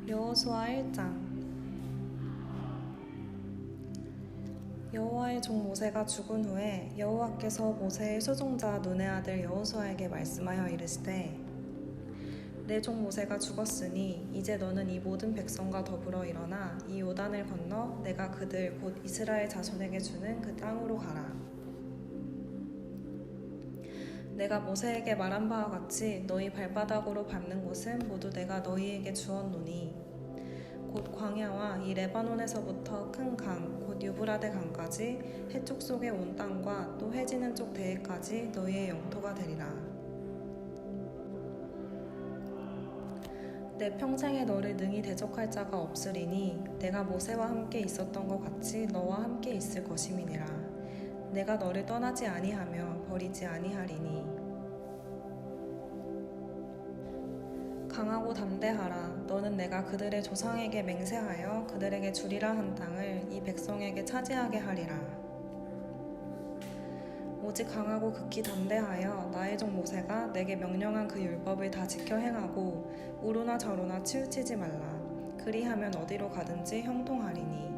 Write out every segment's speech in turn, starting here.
여호수아 1장. 여호와의 종 모세가 죽은 후에 여호와께서 모세의 수종자 눈의 아들 여호수아에게 말씀하여 이르시되 내 종 모세가 죽었으니 이제 너는 이 모든 백성과 더불어 일어나 이 요단을 건너 내가 그들 곧 이스라엘 자손에게 주는 그 땅으로 가라. 내가 모세에게 말한 바와 같이 너희 발바닥으로 밟는 곳은 모두 내가 너희에게 주었노니 곧 광야와 이 레바논에서부터 큰 강, 곧 유브라데 강까지 해쪽 속의 온 땅과 또 해지는 쪽 대해까지 너희의 영토가 되리라. 내 평생에 너를 능히 대적할 자가 없으리니 내가 모세와 함께 있었던 것 같이 너와 함께 있을 것임이니라. 내가 너를 떠나지 아니하며 버리지 아니하리니 강하고 담대하라. 너는 내가 그들의 조상에게 맹세하여 그들에게 주리라 한 땅을 이 백성에게 차지하게 하리라. 오직 강하고 극히 담대하여 나의 종 모세가 내게 명령한 그 율법을 다 지켜 행하고 우로나 저로나 치우치지 말라. 그리하면 어디로 가든지 형통하리니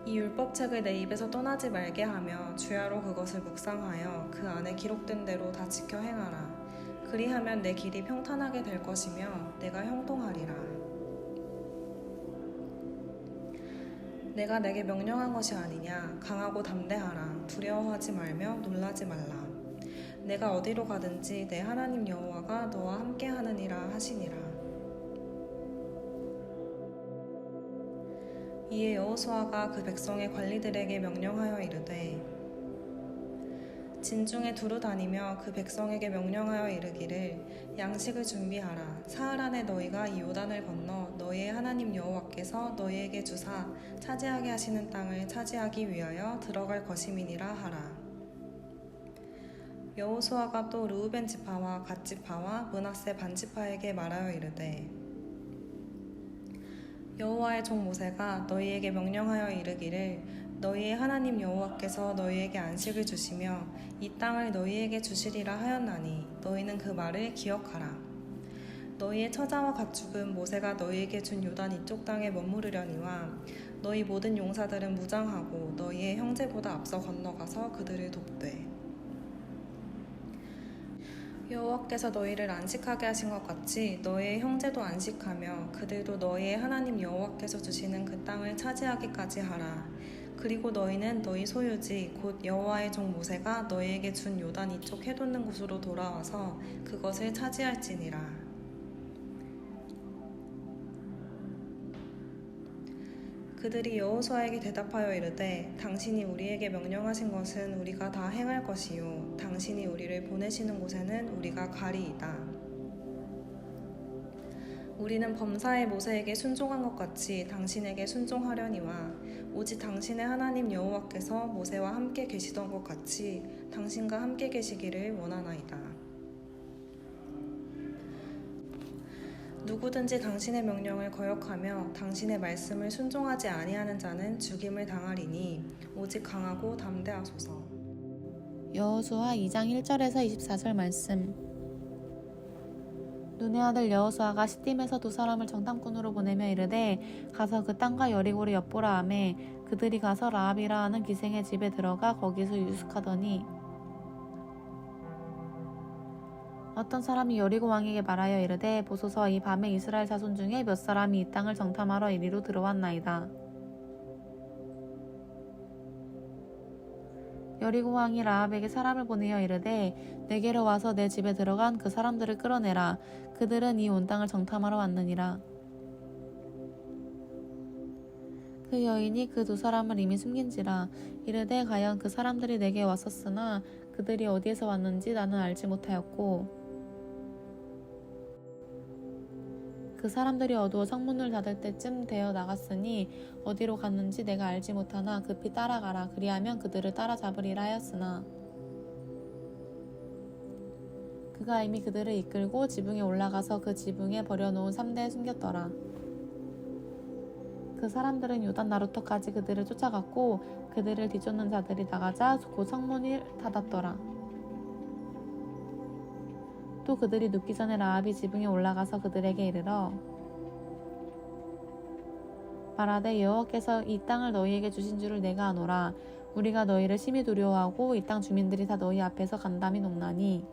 이 율법책을 내 입에서 떠나지 말게 하며 주야로 그것을 묵상하여 그 안에 기록된 대로 다 지켜 행하라. 그리하면 내 길이 평탄하게 될 것이며 내가 형통하리라. 내가 내게 명령한 것이 아니냐. 강하고 담대하라. 두려워하지 말며 놀라지 말라. 내가 어디로 가든지 내 하나님 여호와가 너와 함께 하느니라 하시니라. 이에 여호수아가 그 백성의 관리들에게 명령하여 이르되 진중에 두루 다니며 그 백성에게 명령하여 이르기를 양식을 준비하라. 사흘 안에 너희가 이 요단을 건너 너희의 하나님 여호와께서 너희에게 주사 차지하게 하시는 땅을 차지하기 위하여 들어갈 것임이니라 하라. 여호수아가 또 르우벤 지파와 갓 지파와 므낫세 반 지파에게 말하여 이르되 여호와의 종 모세가 너희에게 명령하여 이르기를 너희의 하나님 여호와께서 너희에게 안식을 주시며 이 땅을 너희에게 주시리라 하였나니 너희는 그 말을 기억하라. 너희의 처자와 가축은 모세가 너희에게 준 요단 이쪽 땅에 머무르려니와 너희 모든 용사들은 무장하고 너희의 형제보다 앞서 건너가서 그들을 돕되 여호와께서 너희를 안식하게 하신 것 같이 너희의 형제도 안식하며 그들도 너희의 하나님 여호와께서 주시는 그 땅을 차지하기까지 하라. 그리고 너희는 너희 소유지 곧 여호와의 종 모세가 너희에게 준 요단 이쪽 해돋는 곳으로 돌아와서 그것을 차지할지니라. 그들이 여호수아에게 대답하여 이르되 당신이 우리에게 명령하신 것은 우리가 다 행할 것이요 당신이 우리를 보내시는 곳에는 우리가 가리이다. 우리는 범사의 모세에게 순종한 것 같이 당신에게 순종하려니와 오직 당신의 하나님 여호와께서 모세와 함께 계시던 것 같이 당신과 함께 계시기를 원하나이다. 누구든지 당신의 명령을 거역하며 당신의 말씀을 순종하지 아니하는 자는 죽임을 당하리니 오직 강하고 담대하소서. 여호수아 2장 1절에서 24절 말씀. 눈의 아들 여호수아가 시딤에서 두 사람을 정탐꾼으로 보내며 이르되 가서 그 땅과 여리고를 엿보라 하매 그들이 가서 라합이라 하는 기생의 집에 들어가 거기서 유숙하더니 어떤 사람이 여리고 왕에게 말하여 이르되 보소서 이 밤에 이스라엘 자손 중에 몇 사람이 이 땅을 정탐하러 이리로 들어왔나이다. 여리고 왕이 라합에게 사람을 보내어 이르되 내게로 와서 내 집에 들어간 그 사람들을 끌어내라. 그들은 이 온 땅을 정탐하러 왔느니라. 그 여인이 그 두 사람을 이미 숨긴지라. 이르되 과연 그 사람들이 내게 왔었으나 그들이 어디에서 왔는지 나는 알지 못하였고 그 사람들이 어두워 성문을 닫을 때쯤 되어 나갔으니 어디로 갔는지 내가 알지 못하나 급히 따라가라. 그리하면 그들을 따라잡으리라 하였으나 그가 이미 그들을 이끌고 지붕에 올라가서 그 지붕에 버려놓은 삼대에 숨겼더라. 그 사람들은 요단 나루터까지 그들을 쫓아갔고 그들을 뒤쫓는 자들이 나가자 곧 성문이 닫았더라. 또 그들이 눕기 전에 라합이 지붕에 올라가서 그들에게 이르러 말하되 여호와께서 이 땅을 너희에게 주신 줄을 내가 아노라. 우리가 너희를 심히 두려워하고 이 땅 주민들이 다 너희 앞에서 간담이 녹나니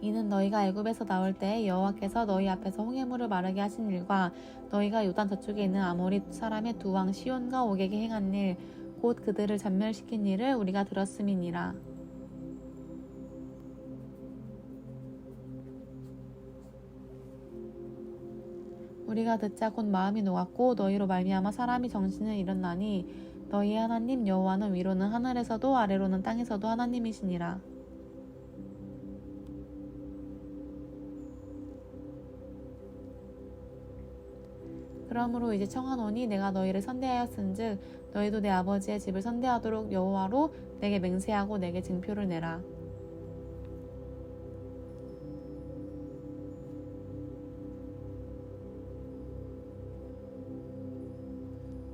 이는 너희가 애굽에서 나올 때에 여호와께서 너희 앞에서 홍해물을 마르게 하신 일과 너희가 요단 저쪽에 있는 아모리 사람의 두 왕 시온과 옥에게 행한 일 곧 그들을 전멸시킨 일을 우리가 들었음이니라. 우리가 듣자 곧 마음이 녹았고 너희로 말미암아 사람이 정신을 잃었나니 너희의 하나님 여호와는 위로는 하늘에서도 아래로는 땅에서도 하나님이시니라. 그러므로 이제 청하노니 내가 너희를 선대하였은즉 너희도 내 아버지의 집을 선대하도록 여호와로 내게 맹세하고 내게 증표를 내라.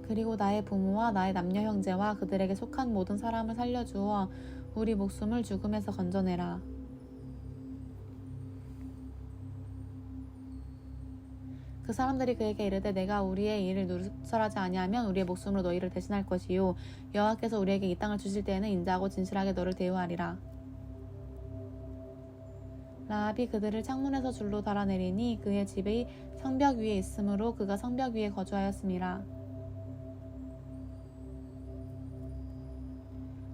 그리고 나의 부모와 나의 남녀 형제와 그들에게 속한 모든 사람을 살려주어 우리 목숨을 죽음에서 건져내라. 그 사람들이 그에게 이르되 내가 우리의 일을 누설하지 아니하면 우리의 목숨으로 너희를 대신할 것이요 여호와께서 우리에게 이 땅을 주실 때에는 인자하고 진실하게 너를 대우하리라. 라합이 그들을 창문에서 줄로 달아내리니 그의 집이 성벽 위에 있으므로 그가 성벽 위에 거주하였음이라.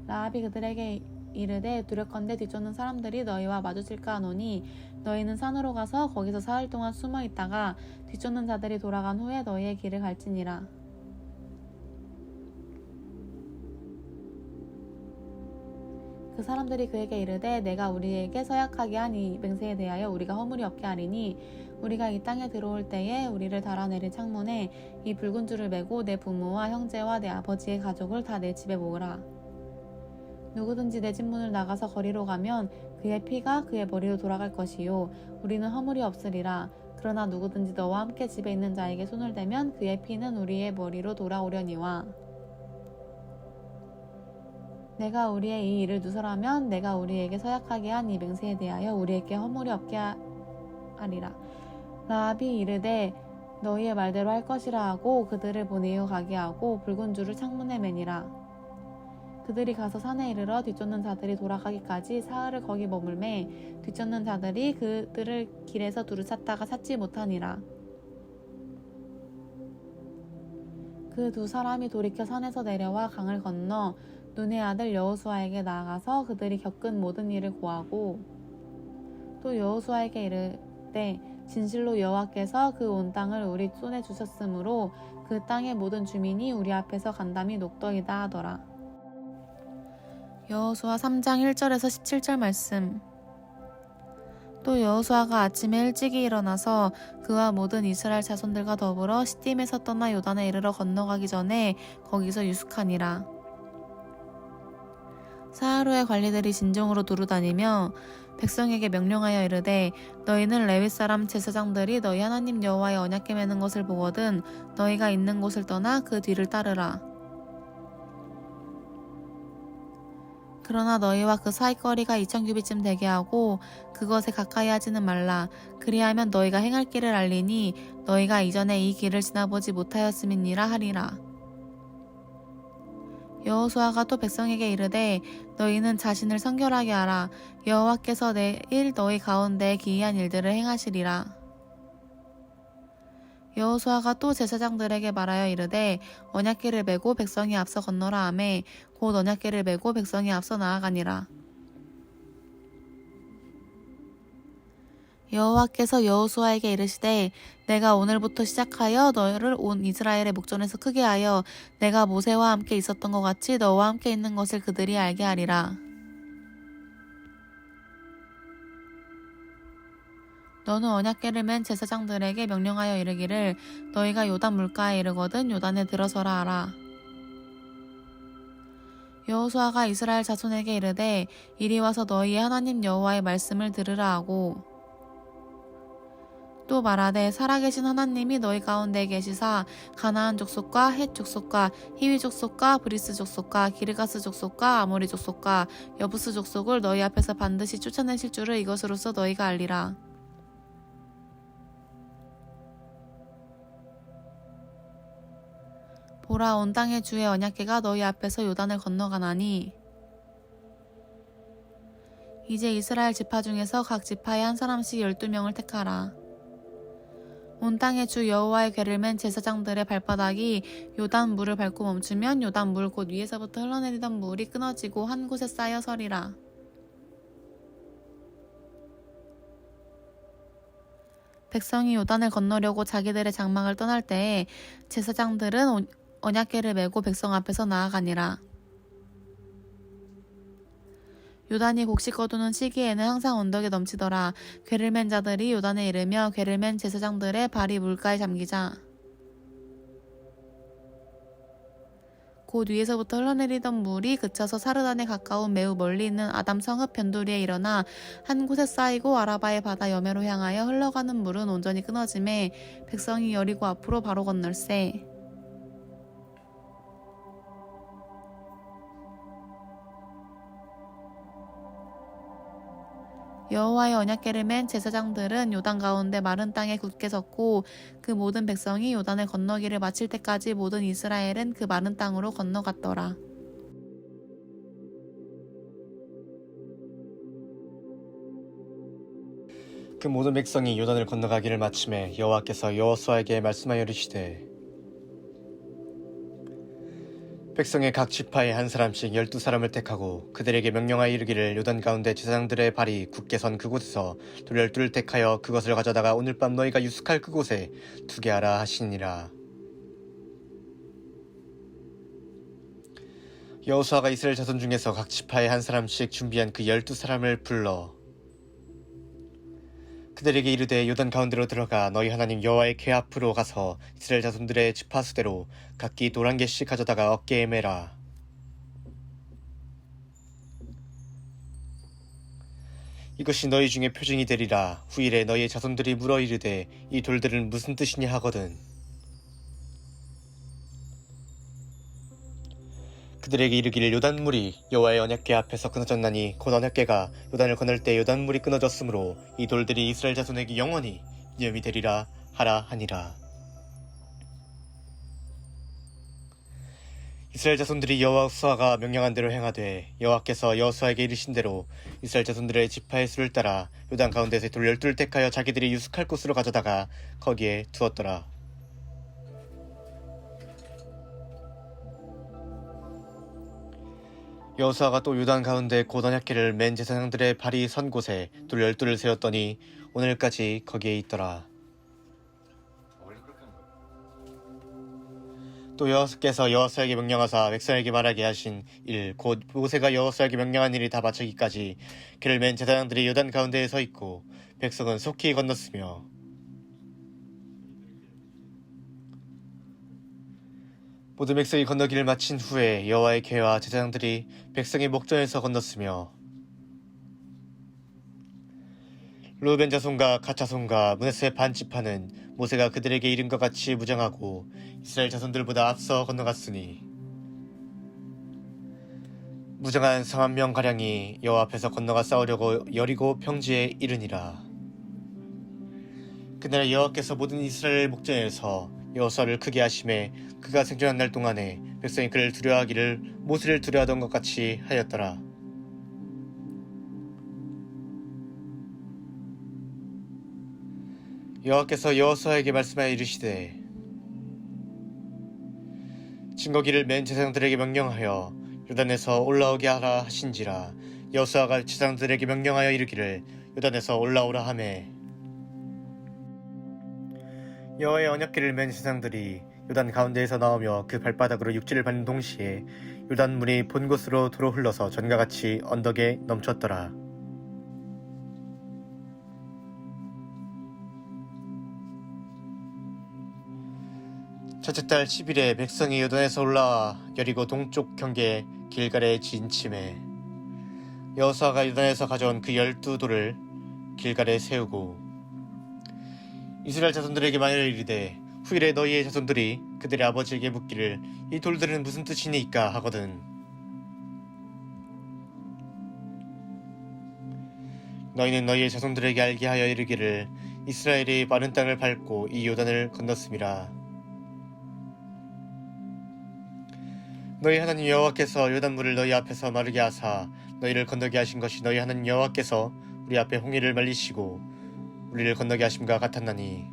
라합이 그들에게 이르되 두렵건대 뒤쫓는 사람들이 너희와 마주칠까 하노니 너희는 산으로 가서 거기서 사흘 동안 숨어 있다가 뒤쫓는 자들이 돌아간 후에 너희의 길을 갈지니라. 그 사람들이 그에게 이르되 내가 우리에게 서약하게 한 이 맹세에 대하여 우리가 허물이 없게 하리니 우리가 이 땅에 들어올 때에 우리를 달아내린 창문에 이 붉은 줄을 매고 내 부모와 형제와 내 아버지의 가족을 다 내 집에 모으라. 누구든지 내 집 문을 나가서 거리로 가면 그의 피가 그의 머리로 돌아갈 것이요 우리는 허물이 없으리라. 그러나 누구든지 너와 함께 집에 있는 자에게 손을 대면 그의 피는 우리의 머리로 돌아오려니와 내가 우리의 이 일을 누설하면 내가 우리에게 서약하게 한 이 맹세에 대하여 우리에게 허물이 없게 하리라. 라합이 이르되 너희의 말대로 할 것이라 하고 그들을 보내어 가게 하고 붉은 줄을 창문에 매니라. 그들이 가서 산에 이르러 뒤쫓는 자들이 돌아가기까지 사흘을 거기 머물매 뒤쫓는 자들이 그들을 길에서 두루 찾다가 찾지 못하니라. 그 두 사람이 돌이켜 산에서 내려와 강을 건너 눈의 아들 여호수아에게 나아가서 그들이 겪은 모든 일을 고하고 또 여호수아에게 이르되 진실로 여호와께서 그 온 땅을 우리 손에 주셨으므로 그 땅의 모든 주민이 우리 앞에서 간담이 녹더이다 하더라. 여호수아 3장 1절에서 17절 말씀. 또 여호수아가 아침에 일찍이 일어나서 그와 모든 이스라엘 자손들과 더불어 시딤에서 떠나 요단에 이르러 건너가기 전에 거기서 유숙하니라. 사흘 후에 관리들이 진정으로 두루다니며 백성에게 명령하여 이르되 너희는 레위 사람 제사장들이 너희 하나님 여호와의 언약궤 매는 것을 보거든 너희가 있는 곳을 떠나 그 뒤를 따르라. 그러나 너희와 그 사이거리가 2000규빗쯤 되게 하고 그것에 가까이 하지는 말라. 그리하면 너희가 행할 길을 알리니 너희가 이전에 이 길을 지나보지 못하였음이니라 하리라. 여호수아가 또 백성에게 이르되 너희는 자신을 성결하게 하라. 여호와께서 내일 너희 가운데 기이한 일들을 행하시리라. 여호수아가 또 제사장들에게 말하여 이르되 언약궤를 메고 백성이 앞서 건너라 하매 곧 언약궤를 메고 백성이 앞서 나아가니라. 여호와께서 여호수아에게 이르시되 내가 오늘부터 시작하여 너를 온 이스라엘의 목전에서 크게 하여 내가 모세와 함께 있었던 것 같이 너와 함께 있는 것을 그들이 알게 하리라. 너는 언약궤를 맨 제사장들에게 명령하여 이르기를 너희가 요단 물가에 이르거든 요단에 들어서라 하라. 여호수아가 이스라엘 자손에게 이르되 이리 와서 너희의 하나님 여호와의 말씀을 들으라 하고 또 말하되 살아계신 하나님이 너희 가운데 계시사 가나안 족속과 헷 족속과 히위 족속과 브리스 족속과 기르가스 족속과 아모리 족속과 여부스 족속을 너희 앞에서 반드시 쫓아내실 줄을 이것으로써 너희가 알리라. 보라, 온 땅의 주의 언약궤가 너희 앞에서 요단을 건너가나니 이제 이스라엘 지파 중에서 각 지파에 한 사람씩 12명을 택하라. 온 땅의 주 여호와의 궤를 맨 제사장들의 발바닥이 요단 물을 밟고 멈추면 요단 물 곧 위에서부터 흘러내리던 물이 끊어지고 한 곳에 쌓여 서리라. 백성이 요단을 건너려고 자기들의 장막을 떠날 때에 제사장들은 언약궤를 메고 백성 앞에서 나아가니라. 요단이 곡식 거두는 시기에는 항상 언덕에 넘치더라. 궤를 맨 자들이 요단에 이르며 궤를 맨 제사장들의 발이 물가에 잠기자 곧 위에서부터 흘러내리던 물이 그쳐서 사르단에 가까운 매우 멀리 있는 아담 성읍 변두리에 일어나 한 곳에 쌓이고 아라바의 바다 여매로 향하여 흘러가는 물은 온전히 끊어지매 백성이 여리고 앞으로 바로 건널세. 여호와의 언약궤를 맨 제사장들은 요단 가운데 마른 땅에 굳게 섰고 그 모든 백성이 요단을 건너기를 마칠 때까지 모든 이스라엘은 그 마른 땅으로 건너갔더라. 그 모든 백성이 요단을 건너가기를 마침에 여호와께서 여호수아에게 말씀하여 이르시되 백성의 각 지파에 한 사람씩 12사람을 택하고 그들에게 명령하여 이르기를 요단 가운데 제사장들의 발이 굳게 선 그곳에서 돌 12를 택하여 그것을 가져다가 오늘 밤 너희가 유숙할 그곳에 두게 하라 하시니라. 여호수아가 이스라엘 자손 중에서 각 지파에 한 사람씩 준비한 그 12사람을 불러 그들에게 이르되 요단 가운데로 들어가 너희 하나님 여호와의 궤 앞으로 가서 이스라엘 자손들의 지파 수대로 각기 돌 1개씩 가져다가 어깨에 매라. 이것이 너희 중에 표징이 되리라. 후일에 너희의 자손들이 물어 이르되 이 돌들은 무슨 뜻이냐 하거든. 그들에게 이르기를 요단물이 여호와의 언약궤 앞에서 끊어졌나니 곧 언약궤가 요단을 건널 때 요단물이 끊어졌으므로 이 돌들이 이스라엘 자손에게 영원히 기념이 되리라 하라 하니라. 이스라엘 자손들이 여호수아가 명령한 대로 행하되 여호와께서 여호수아에게 이르신 대로 이스라엘 자손들의 지파의 수를 따라 요단 가운데서 돌 12를 택하여 자기들이 유숙할 곳으로 가져다가 거기에 두었더라. 여호수아가 또 요단 가운데 곧 언약궤를 맨 제사장들의 발이 선 곳에 돌 12를 세웠더니 오늘까지 거기에 있더라. 또 여호와께서 여호수아에게 명령하사 백성에게 말하게 하신 일 곧 모세가 여호수아에게 명령한 일이 다 마치기까지 궤를 맨 제사장들이 요단 가운데에 서 있고 백성은 속히 건넜으며 모든 백성이 건너기를 마친 후에 여호와의 궤와 제사장들이 백성의 목전에서 건넜으며 루벤 자손과 갓 자손과 므낫세 반 지파는 모세가 그들에게 이른 것 같이 무장하고 이스라엘 자손들보다 앞서 건너갔으니 무장한 40,000명가량이 여호와 앞에서 건너가 싸우려고 여리고 평지에 이르니라. 그날 여호와께서 모든 이스라엘 목전에서 여호수아를 크게 하심에 그가 생존한 날 동안에 백성이 그를 두려워하기를 모세를 두려워하던 것 같이 하였더라. 여호와께서 여호수아에게 말씀하여 이르시되 증거기를 맨 제사장들에게 명령하여 요단에서 올라오게 하라 하신지라. 여호수아가 제사장들에게 명령하여 이르기를 요단에서 올라오라 하매 여호와의 언약궤를 맨 제사장들이 요단 가운데에서 나오며 그 발바닥으로 육지를 밟는 동시에 요단물이 본 곳으로 도로 흘러서 전과 같이 언덕에 넘쳤더라. 첫째 달 10일에 백성이 요단에서 올라와 여리고 동쪽 경계 길갈에 진침해 여호수아가 요단에서 가져온 그 12돌을 길갈에 세우고 이스라엘 자손들에게 말하여 이르되 후일에 너희의 자손들이 그들의 아버지에게 묻기를 이 돌들은 무슨 뜻이니까 하거든. 너희는 너희의 자손들에게 알게 하여 이르기를 이스라엘이 마른 땅을 밟고 이 요단을 건넜음이라. 너희 하나님 여호와께서 요단물을 너희 앞에서 마르게 하사 너희를 건너게 하신 것이 너희 하나님 여호와께서 우리 앞에 홍해를 말리시고 우리를 건너게 하심과 같았나니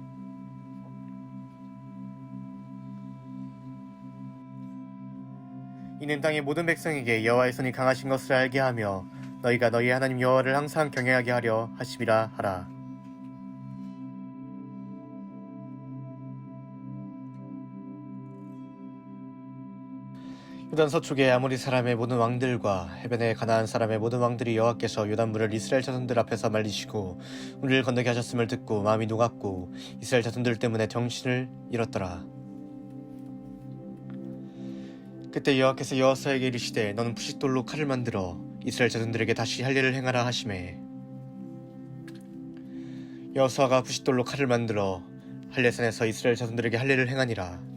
이는 땅의 모든 백성에게 여호와의 손이 강하신 것을 알게 하며 너희가 너희 하나님 여호와를 항상 경외하게 하려 하심이라 하라. 요단 서쪽의 아모리 사람의 모든 왕들과 해변의 가나안 사람의 모든 왕들이 여호와께서 요단물을 이스라엘 자손들 앞에서 말리시고 우리를 건너게 하셨음을 듣고 마음이 녹았고 이스라엘 자손들 때문에 정신을 잃었더라. 그때 여호와께서 여호수아에게 이르시되 너는 부싯돌로 칼을 만들어 이스라엘 자손들에게 다시 할례를 행하라 하시매 여호수아가 부싯돌로 칼을 만들어 할례산에서 이스라엘 자손들에게 할례를 행하니라.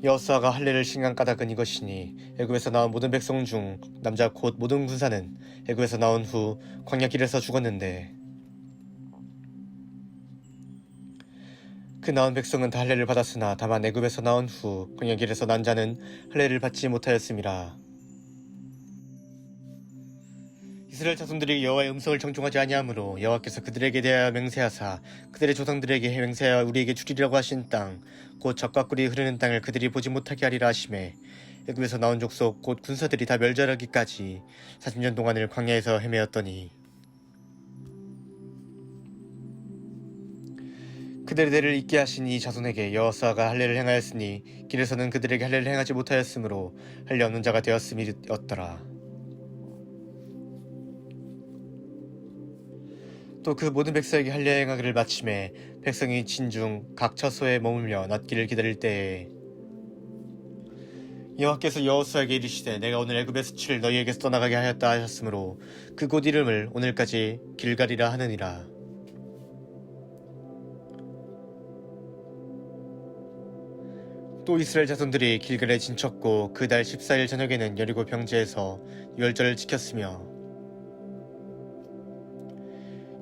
여호수아가 할례를 신간 까닭은 이것이니 애굽에서 나온 모든 백성 중 남자 곧 모든 군사는 애굽에서 나온 후 광야 길에서 죽었는데 그 나온 백성은 다 할례를 받았으나 다만 애굽에서 나온 후 광야 길에서 난 자는 할례를 받지 못하였음이라. 이스라엘 자손들이 여호와의 음성을 정중하지 아니하므로 여호와께서 그들에게 대하여 맹세하사 그들의 조상들에게 맹세하여 우리에게 주리라고 하신 땅 곧 젖과 꿀이 흐르는 땅을 그들이 보지 못하게 하리라 하시매 애굽에서 나온 족속 곧 군사들이 다 멸절하기까지 40년 동안을 광야에서 헤매었더니 그들의 대를 잊게 하신 이 자손에게 여호수아가 할례를 행하였으니 길에서는 그들에게 할례를 행하지 못하였으므로 할례 없는 자가 되었음이었더라. 또 그 모든 백성에게 할례 행하기를 마침에 백성이 진중 각 처소에 머물며 낫기를 기다릴 때에 여호와께서 여호수아에게 이르시되 내가 오늘 애굽의 수치를 너희에게서 떠나가게 하였다 하셨으므로 그곳 이름을 오늘까지 길갈이라 하느니라. 또 이스라엘 자손들이 길갈에 진쳤고 그 달 14일 저녁에는 여리고 평지에서 유월절을 지켰으며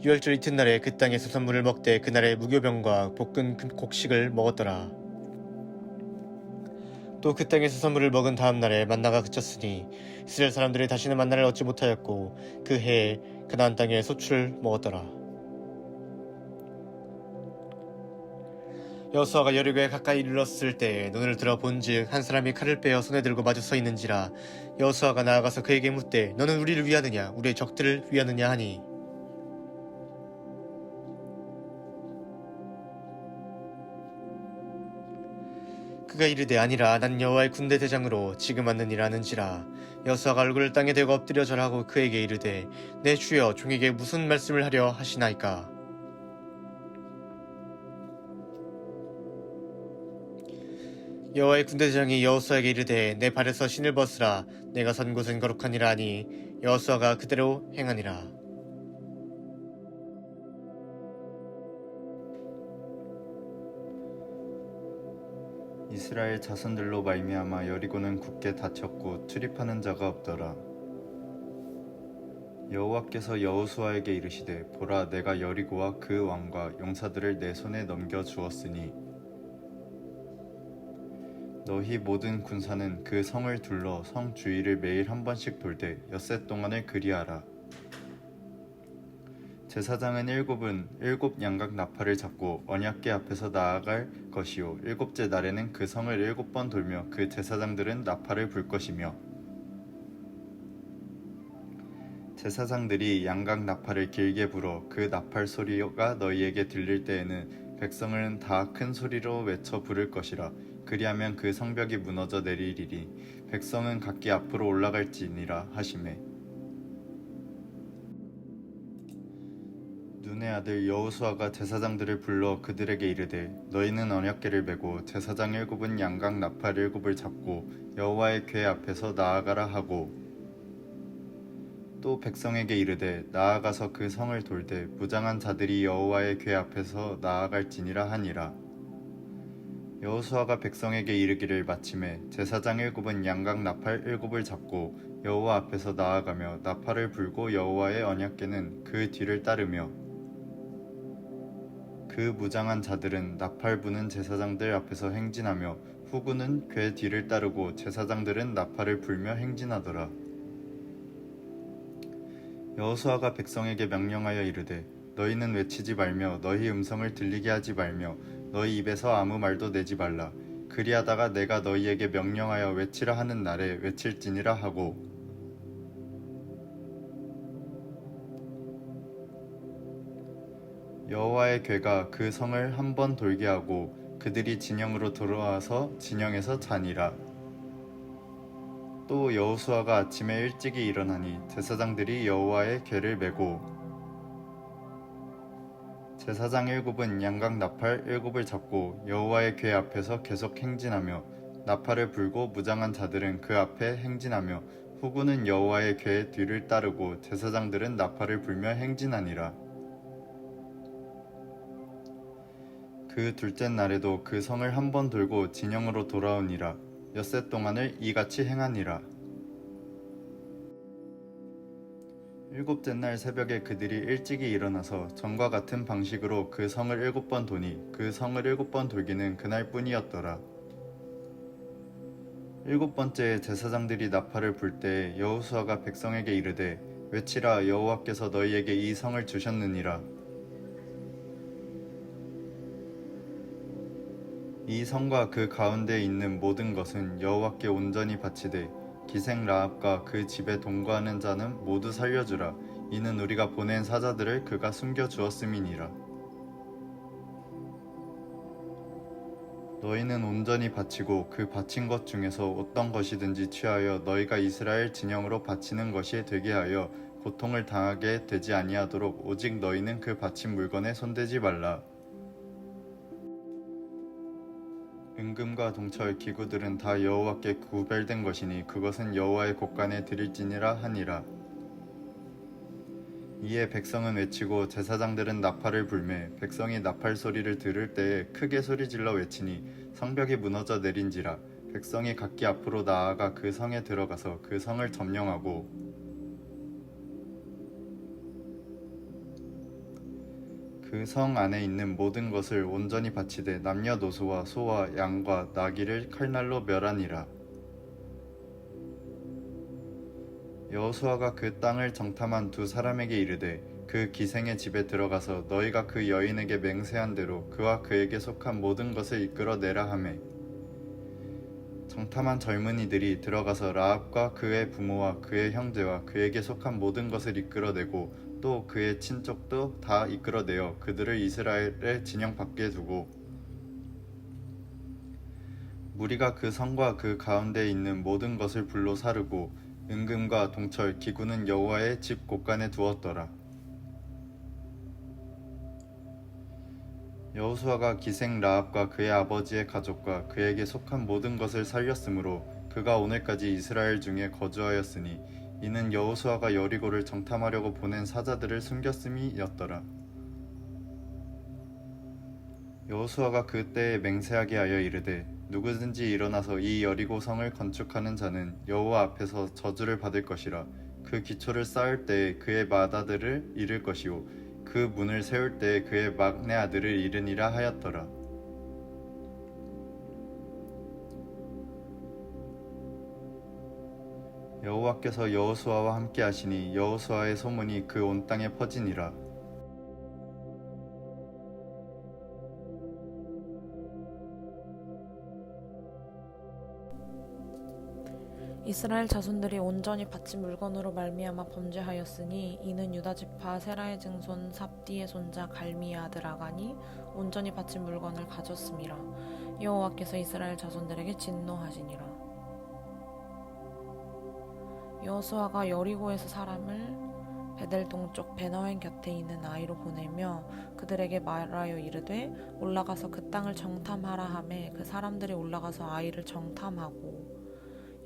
유월절 이튿날에 그 땅의 수산물을 먹되 그날에 무교병과 볶은 곡식을 먹었더라. 또 그 땅의 수산물을 먹은 다음 날에 만나가 그쳤으니 이스라엘 사람들이 다시는 만나를 얻지 못하였고 그 해에 가나안 땅에 소출을 먹었더라. 여호수아가 여리고에 가까이 이르렀을 때에 눈을 들어 본즉 한 사람이 칼을 빼어 손에 들고 마주 서 있는지라. 여호수아가 나아가서 그에게 묻되 너는 우리를 위하느냐 우리의 적들을 위하느냐 하니 그가 이르되 아니라 난 여호와의 군대 대장으로 지금 왔는 일 하는지라. 여호수아가 얼굴을 땅에 대고 엎드려 절하고 그에게 이르되 내 주여 종에게 무슨 말씀을 하려 하시나이까. 여호와의 군대 대장이 여호수아에게 이르되 내 발에서 신을 벗으라 내가 선 곳은 거룩하니라 하니 여호수아가 그대로 행하니라. 이스라엘 자손들로 말미암아 여리고는 굳게 닫혔고 출입하는 자가 없더라. 여호와께서 여호수아에게 이르시되 보라 내가 여리고와 그 왕과 용사들을 내 손에 넘겨 주었으니 너희 모든 군사는 그 성을 둘러 성 주위를 매일 한 번씩 돌되 엿새 동안을 그리하라. 제사장은 일곱 양각 나팔을 잡고 언약궤 앞에서 나아갈 것이요 일곱째 날에는 그 성을 7번 돌며 그 제사장들은 나팔을 불 것이며 제사장들이 양각 나팔을 길게 불어 그 나팔 소리가 너희에게 들릴 때에는 백성은 다 큰 소리로 외쳐 부를 것이라. 그리하면 그 성벽이 무너져 내리리니 백성은 각기 앞으로 올라갈지니라 하시매 눈의 아들 여호수아가 제사장들을 불러 그들에게 이르되 너희는 언약궤를 메고 제사장 7은 양각 나팔 7을 잡고 여호와의 궤 앞에서 나아가라 하고 또 백성에게 이르되 나아가서 그 성을 돌되 무장한 자들이 여호와의 궤 앞에서 나아갈지니라 하니라. 여호수아가 백성에게 이르기를 마침에 제사장 7은 양각 나팔 7을 잡고 여호와 앞에서 나아가며 나팔을 불고 여호와의 언약궤는 그 뒤를 따르며 그 무장한 자들은 나팔 부는 제사장들 앞에서 행진하며 후군은 궤 뒤를 따르고 제사장들은 나팔을 불며 행진하더라. 여호수아가 백성에게 명령하여 이르되 너희는 외치지 말며 너희 음성을 들리게 하지 말며 너희 입에서 아무 말도 내지 말라. 그리하다가 내가 너희에게 명령하여 외치라 하는 날에 외칠지니라 하고 여호와의 궤가 그 성을 한 번 돌게 하고 그들이 진영으로 돌아와서 진영에서 자니라. 또 여호수아가 아침에 일찍이 일어나니 제사장들이 여호와의 궤를 메고 제사장 7은 양각 나팔 7을 잡고 여호와의 궤 앞에서 계속 행진하며 나팔을 불고 무장한 자들은 그 앞에 행진하며 후군은 여호와의 궤 뒤를 따르고 제사장들은 나팔을 불며 행진하니라. 그 둘째 날에도 그 성을 한 번 돌고 진영으로 돌아오니라. 엿새 동안을 이같이 행하니라. 7째 날 새벽에 그들이 일찍이 일어나서 전과 같은 방식으로 그 성을 7번 도니 그 성을 7번 돌기는 그날뿐이었더라. 7번째에 제사장들이 나팔을 불 때에 여호수아가 백성에게 이르되 외치라 여호와께서 너희에게 이 성을 주셨느니라. 이 성과 그 가운데에 있는 모든 것은 여호와께 온전히 바치되 기생 라합과 그 집에 동거하는 자는 모두 살려주라. 이는 우리가 보낸 사자들을 그가 숨겨 주었음이니라. 너희는 온전히 바치고 그 바친 것 중에서 어떤 것이든지 취하여 너희가 이스라엘 진영으로 바치는 것이 되게 하여 고통을 당하게 되지 아니하도록 오직 너희는 그 바친 물건에 손대지 말라. 은금과 동철 기구들은 다 여호와께 구별된 것이니 그것은 여호와의 곳간에 드릴지니라 하니라. 이에 백성은 외치고 제사장들은 나팔을 불매 백성이 나팔 소리를 들을 때에 크게 소리질러 외치니 성벽이 무너져 내린지라. 백성이 각기 앞으로 나아가 그 성에 들어가서 그 성을 점령하고 그 성 안에 있는 모든 것을 온전히 바치되 남녀노소와 소와 양과 나귀를 칼날로 멸하니라. 여호수아가 그 땅을 정탐한 두 사람에게 이르되 그 기생의 집에 들어가서 너희가 그 여인에게 맹세한 대로 그와 그에게 속한 모든 것을 이끌어내라 하매 정탐한 젊은이들이 들어가서 라합과 그의 부모와 그의 형제와 그에게 속한 모든 것을 이끌어내고 또 그의 친족도 다 이끌어내어 그들을 이스라엘의 진영 밖에 두고 무리가 그 성과 그 가운데에 있는 모든 것을 불로 사르고 은금과 동철 기구는 여호와의 집 곳간에 두었더라. 여호수아가 기생 라합과 그의 아버지의 가족과 그에게 속한 모든 것을 살렸으므로 그가 오늘까지 이스라엘 중에 거주하였으니 이는 여호수아가 여리고를 정탐하려고 보낸 사자들을 숨겼음이었더라. 여호수아가 그때에 맹세하게 하여 이르되 누구든지 일어나서 이 여리고 성을 건축하는 자는 여호와 앞에서 저주를 받을 것이라. 그 기초를 쌓을 때에 그의 맏아들을 잃을 것이요 그 문을 세울 때에 그의 막내 아들을 잃으니라 하였더라. 여호와께서 여호수아와 함께 하시니 여호수아의 소문이 그 온 땅에 퍼지니라. 이스라엘 자손들이 온전히 바친 물건으로 말미암아 범죄하였으니 이는 유다 지파 세라의 증손 삽디의 손자 갈미의 아들 아간이 온전히 바친 물건을 가졌음이라. 여호와께서 이스라엘 자손들에게 진노하시니라. 여호수아가 여리고에서 사람을 베델 동쪽 베너웬 곁에 있는 아이로 보내며 그들에게 말하여 이르되 올라가서 그 땅을 정탐하라 하매 그 사람들이 올라가서 아이를 정탐하고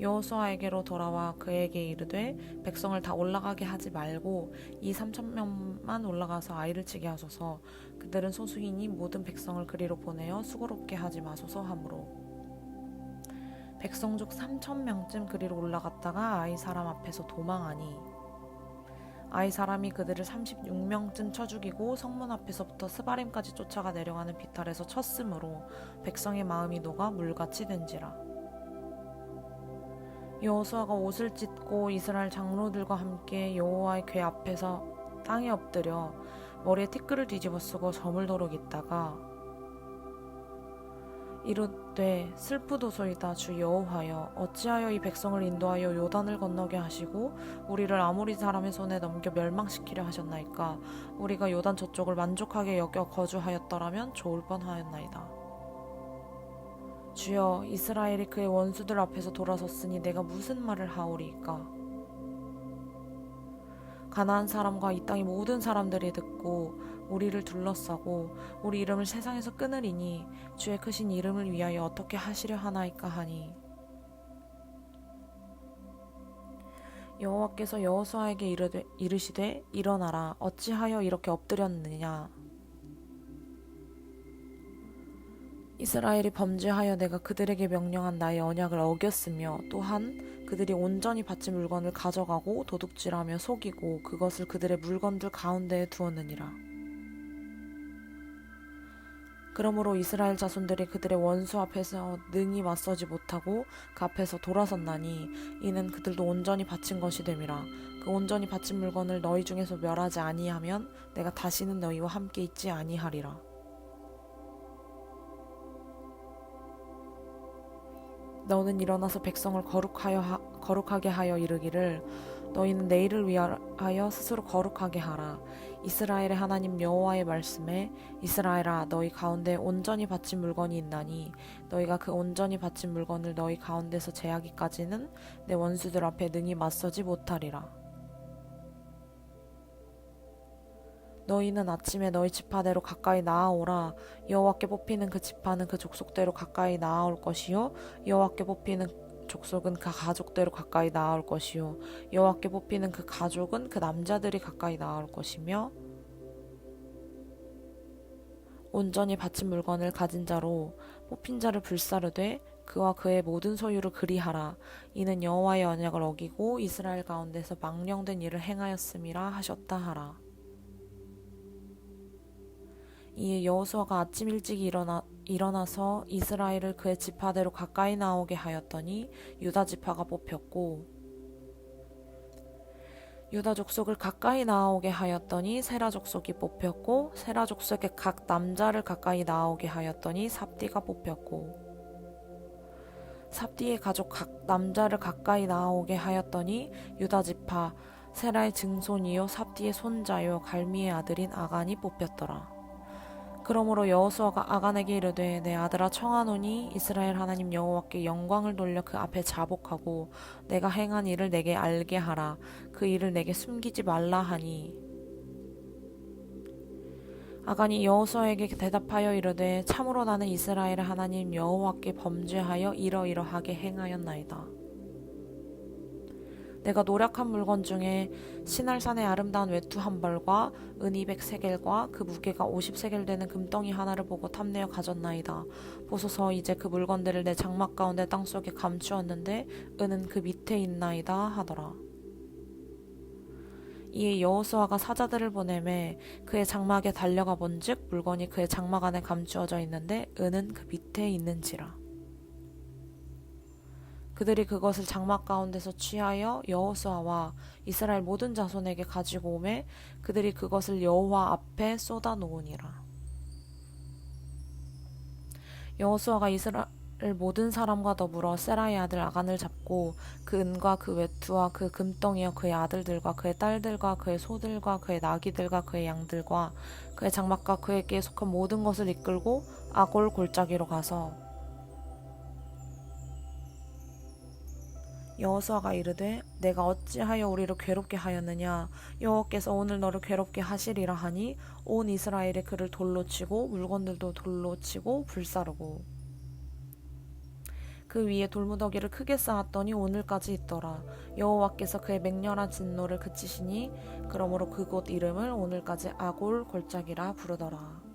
여호수아에게로 돌아와 그에게 이르되 백성을 다 올라가게 하지 말고 이 3,000명만 올라가서 아이를 치게 하소서. 그들은 소수이니 모든 백성을 그리로 보내어 수고롭게 하지 마소서 하므로 백성 중 3,000명쯤 그리로 올라갔다가 아이 사람 앞에서 도망하니 아이 사람이 그들을 36명쯤 쳐 죽이고 성문 앞에서부터 스바림까지 쫓아가 내려가는 비탈에서 쳤으므로 백성의 마음이 녹아 물같이 된지라. 여호수아가 옷을 찢고 이스라엘 장로들과 함께 여호와의 궤 앞에서 땅에 엎드려 머리에 티끌을 뒤집어 쓰고 저물도록 있다가 이르되 슬프도소이다 주 여호와여 어찌하여 이 백성을 인도하여 요단을 건너게 하시고 우리를 아모리 사람의 손에 넘겨 멸망시키려 하셨나이까. 우리가 요단 저쪽을 만족하게 여겨 거주하였더라면 좋을 뻔하였나이다. 주여 이스라엘이 그의 원수들 앞에서 돌아섰으니 내가 무슨 말을 하오리이까. 가나안 사람과 이 땅의 모든 사람들이 듣고 우리를 둘러싸고 우리 이름을 세상에서 끊으리니 주의 크신 이름을 위하여 어떻게 하시려 하나이까 하니 여호와께서 여호수아에게 이르시되 일어나라 어찌하여 이렇게 엎드렸느냐. 이스라엘이 범죄하여 내가 그들에게 명령한 나의 언약을 어겼으며 또한 그들이 온전히 바친 물건을 가져가고 도둑질하며 속이고 그것을 그들의 물건들 가운데에 두었느니라. 그러므로 이스라엘 자손들이 그들의 원수 앞에서 능히 맞서지 못하고 그 앞에서 돌아섰나니 이는 그들도 온전히 바친 것이 됨이라. 그 온전히 바친 물건을 너희 중에서 멸하지 아니하면 내가 다시는 너희와 함께 있지 아니하리라. 너는 일어나서 백성을 거룩하게 하여 이르기를 너희는 내일을 위하여 스스로 거룩하게 하라. 이스라엘의 하나님 여호와의 말씀에 이스라엘아 너희 가운데 온전히 바친 물건이 있나니 너희가 그 온전히 바친 물건을 너희 가운데서 제하기까지는 내 원수들 앞에 능히 맞서지 못하리라. 너희는 아침에 너희 지파대로 가까이 나아오라. 여호와께 뽑히는 그 지파는 그 족속대로 가까이 나아올 것이요 여호와께 뽑히는 족속은 그 가족대로 가까이 나아올 것이요 여호와께 뽑히는 그 가족은 그 남자들이 가까이 나아올 것이며 온전히 바친 물건을 가진 자로 뽑힌 자를 불사르되 그와 그의 모든 소유를 그리하라. 이는 여호와의 언약을 어기고 이스라엘 가운데서 망령된 일을 행하였음이라 하셨다 하라. 이에 여호수아가 아침 일찍 일어나서 이스라엘을 그의 지파대로 가까이 나오게 하였더니 유다 지파가 뽑혔고 유다 족속을 가까이 나오게 하였더니 세라 족속이 뽑혔고 세라 족속의 각 남자를 가까이 나오게 하였더니 삽디가 뽑혔고 삽디의 가족 각 남자를 가까이 나오게 하였더니 유다 지파 세라의 증손이요 삽디의 손자요 갈미의 아들인 아간이 뽑혔더라. 그러므로 여호수아가 아간에게 이르되 내 아들아 청하노니 이스라엘 하나님 여호와께 영광을 돌려 그 앞에 자복하고 내가 행한 일을 내게 알게 하라. 그 일을 내게 숨기지 말라 하니 아간이 여호수아에게 대답하여 이르되 참으로 나는 이스라엘의 하나님 여호와께 범죄하여 이러이러하게 행하였나이다. 내가 노력한 물건 중에 시날산의 아름다운 외투 한 벌과 은 200세겔과 그 무게가 50세겔 되는 금덩이 하나를 보고 탐내어 가졌나이다. 보소서 이제 그 물건들을 내 장막 가운데 땅속에 감추었는데 은은 그 밑에 있나이다 하더라. 이에 여호수아가 사자들을 보내매 그의 장막에 달려가 본즉 물건이 그의 장막 안에 감추어져 있는데 은은 그 밑에 있는지라. 그들이 그것을 장막 가운데서 취하여 여호수아와 이스라엘 모든 자손에게 가지고 오매 그들이 그것을 여호와 앞에 쏟아 놓으니라. 여호수아가 이스라엘 모든 사람과 더불어 세라의 아들 아간을 잡고 그 은과 그 외투와 그 금덩이와 그의 아들들과 그의 딸들과 그의 소들과 그의 나귀들과 그의 양들과 그의 장막과 그에게 속한 모든 것을 이끌고 아골 골짜기로 가서 여호수아가 이르되 내가 어찌하여 우리를 괴롭게 하였느냐. 여호와께서 오늘 너를 괴롭게 하시리라 하니 온 이스라엘이 그를 돌로 치고 물건들도 돌로 치고 불사르고 그 위에 돌무더기를 크게 쌓았더니 오늘까지 있더라. 여호와께서 그의 맹렬한 진노를 그치시니 그러므로 그곳 이름을 오늘까지 아골 골짜기라 부르더라.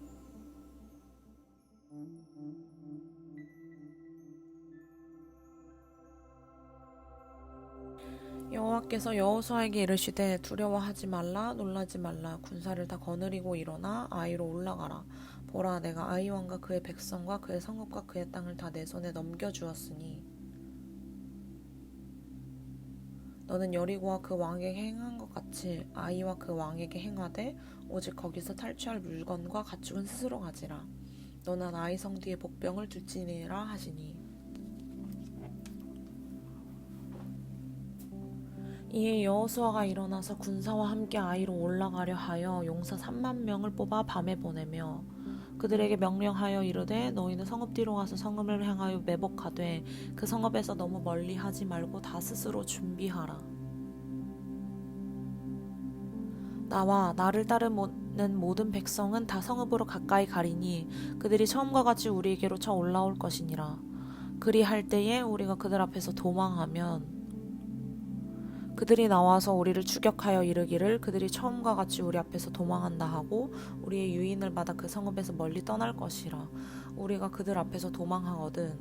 여호와께서 여호수아에게 이르시되 두려워하지 말라 놀라지 말라 군사를 다 거느리고 일어나 아이로 올라가라. 보라 내가 아이 왕과 그의 백성과 그의 성읍과 그의 땅을 다 내 손에 넘겨주었으니 너는 여리고와 그 왕에게 행한 것 같이 아이와 그 왕에게 행하되 오직 거기서 탈취할 물건과 가축은 스스로 가지라. 너는 아이 성 뒤에 복병을 둘지니라 하시니 이에 여호수아가 일어나서 군사와 함께 아이로 올라가려 하여 용사 3만 명을 뽑아 밤에 보내며 그들에게 명령하여 이르되 너희는 성읍 뒤로 가서 성읍을 향하여 매복하되 그 성읍에서 너무 멀리 하지 말고 다 스스로 준비하라. 나와 나를 따르는 모든 백성은 다 성읍으로 가까이 가리니 그들이 처음과 같이 우리에게로 쳐 올라올 것이니라. 그리할 때에 우리가 그들 앞에서 도망하면 그들이 나와서 우리를 추격하여 이르기를 그들이 처음과 같이 우리 앞에서 도망한다 하고 우리의 유인을 받아 그 성읍에서 멀리 떠날 것이라. 우리가 그들 앞에서 도망하거든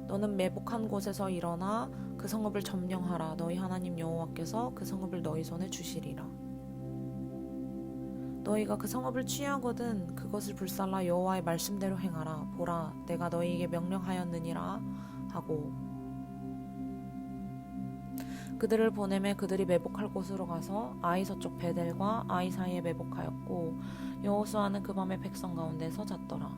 너는 매복한 곳에서 일어나 그 성읍을 점령하라. 너희 하나님 여호와께서 그 성읍을 너희 손에 주시리라. 너희가 그 성읍을 취하거든 그것을 불살라 여호와의 말씀대로 행하라. 보라 내가 너희에게 명령하였느니라 하고 그들을 보내매 그들이 매복할 곳으로 가서 아이 서쪽 베델과 아이 사이에 매복하였고 여호수아는 그 밤에 백성 가운데서 잤더라.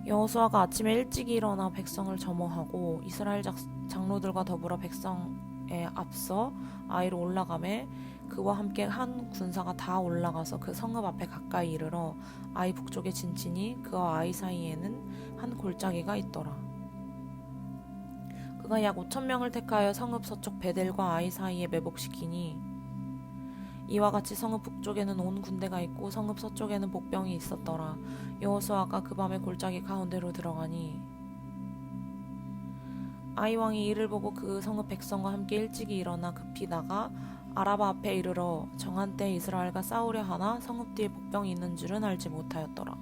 여호수아가 아침에 일찍 일어나 백성을 점호하고 이스라엘 장로들과 더불어 백성에 앞서 아이로 올라가매 그와 함께 한 군사가 다 올라가서 그 성읍 앞에 가까이 이르러 아이 북쪽에 진치니 그와 아이 사이에는 한 골짜기가 있더라. 그가 약 5,000명을 택하여 성읍 서쪽 베델과 아이 사이에 매복시키니 이와 같이 성읍 북쪽에는 온 군대가 있고 성읍 서쪽에는 복병이 있었더라. 여호수아가 그 밤에 골짜기 가운데로 들어가니 아이 왕이 이를 보고 그 성읍 백성과 함께 일찍이 일어나 급히 나가 아라바 앞에 이르러 정한 때 이스라엘과 싸우려 하나 성읍 뒤에 복병이 있는 줄은 알지 못하였더라.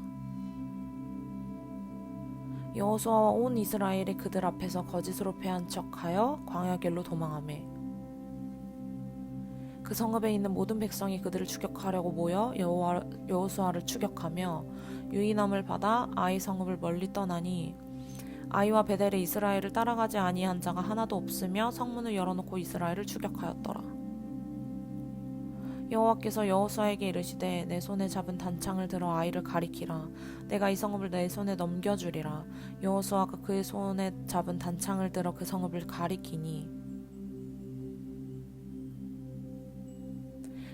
여호수아와 온 이스라엘이 그들 앞에서 거짓으로 패한 척하여 광야길로 도망하매 그 성읍에 있는 모든 백성이 그들을 추격하려고 모여 여호수아를 추격하며 유인함을 받아 아이 성읍을 멀리 떠나니 아이와 베델에 이스라엘을 따라가지 아니한 자가 하나도 없으며 성문을 열어놓고 이스라엘을 추격하였더라. 여호와께서 여호수아에게 이르시되 내 손에 잡은 단창을 들어 아이를 가리키라. 내가 이 성읍을 내 손에 넘겨주리라. 여호수아가 그의 손에 잡은 단창을 들어 그 성읍을 가리키니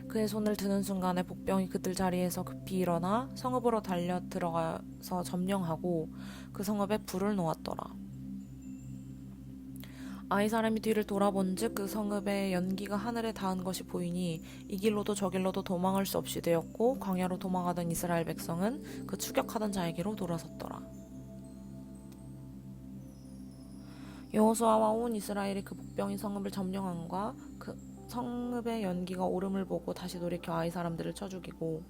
그의 손을 드는 순간에 복병이 그들 자리에서 급히 일어나 성읍으로 달려 들어가서 점령하고 그 성읍에 불을 놓았더라. 아이 사람이 뒤를 돌아본즉 그 성읍에 연기가 하늘에 닿은 것이 보이니 이 길로도 저 길로도 도망할 수 없이 되었고 광야로 도망하던 이스라엘 백성은 그 추격하던 자에게로 돌아섰더라. 여호수아와 온 이스라엘이 그 복병인 성읍을 점령함과 그 성읍의 연기가 오름을 보고 다시 돌이켜 아이 사람들을 쳐 죽이고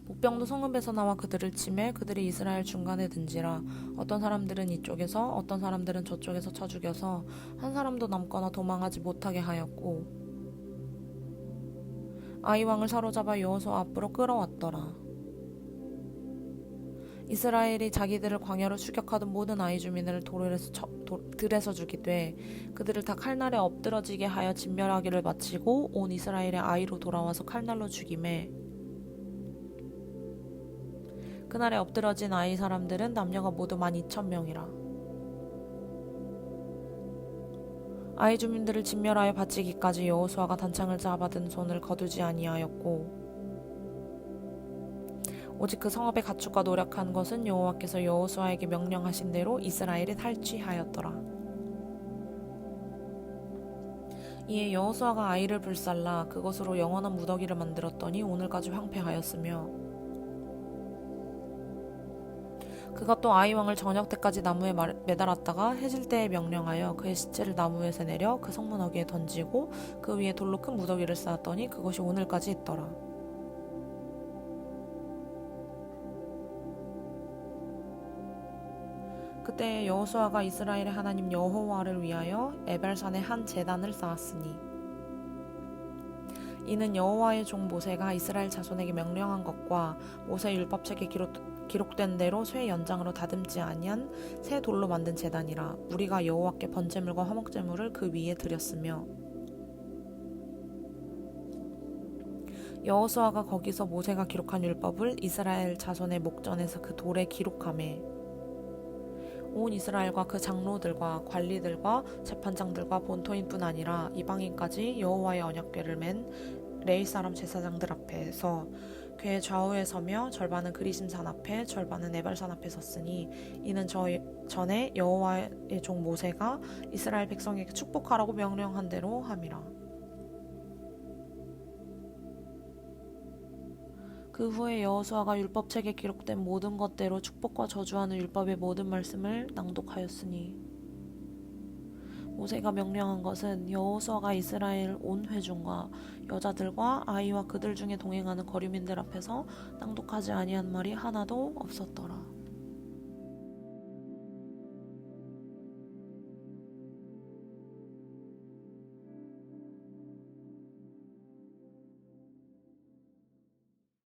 복병도 성읍에서 나와 그들을 치매 그들이 이스라엘 중간에 든지라. 어떤 사람들은 이쪽에서 어떤 사람들은 저쪽에서 쳐 죽여서 한 사람도 남거나 도망하지 못하게 하였고 아이 왕을 사로잡아 여호수아 앞으로 끌어왔더라. 이스라엘이 자기들을 광야로 추격하던 모든 아이 주민을 들에서 죽이되 그들을 다 칼날에 엎드러지게 하여 진멸하기를 마치고 온 이스라엘의 아이로 돌아와서 칼날로 죽이매 그날에 엎드러진 아이 사람들은 남녀가 모두 12,000명이라. 아이 주민들을 진멸하여 바치기까지 여호수아가 단창을 잡아든 손을 거두지 아니하였고 오직 그 성읍의 가축과 노력한 것은 여호와께서 여호수아에게 명령하신 대로 이스라엘이 탈취하였더라. 이에 여호수아가 아이를 불살라 그것으로 영원한 무더기를 만들었더니 오늘까지 황폐하였으며 그가 또 아이 왕을 저녁 때까지 나무에 매달았다가 해질 때에 명령하여 그의 시체를 나무에서 내려 그 성문어귀에 던지고 그 위에 돌로 큰 무더기를 쌓았더니 그것이 오늘까지 있더라. 그때 여호수아가 이스라엘의 하나님 여호와를 위하여 에벨산에 한 제단을 쌓았으니 이는 여호와의 종 모세가 이스라엘 자손에게 명령한 것과 모세 율법책에 기록된 대로 쇠 연장으로 다듬지 아니한 새 돌로 만든 제단이라. 우리가 여호와께 번제물과 화목제물을 그 위에 드렸으며 여호수아가 거기서 모세가 기록한 율법을 이스라엘 자손의 목전에서 그 돌에 기록하매 온 이스라엘과 그 장로들과 관리들과 재판장들과 본토인뿐 아니라 이방인까지 여호와의 언약궤를 맨 레위 사람 제사장들 앞에서 궤 좌우에 서며 절반은 그리심산 앞에 절반은 에발산 앞에 섰으니 이는 전에 여호와의 종 모세가 이스라엘 백성에게 축복하라고 명령한 대로 함이라. 그 후에 여호수아가 율법책에 기록된 모든 것대로 축복과 저주하는 율법의 모든 말씀을 낭독하였으니 모세가 명령한 것은 여호수아가 이스라엘 온 회중과 여자들과 아이와 그들 중에 동행하는 거류민들 앞에서 낭독하지 아니한 말이 하나도 없었더라.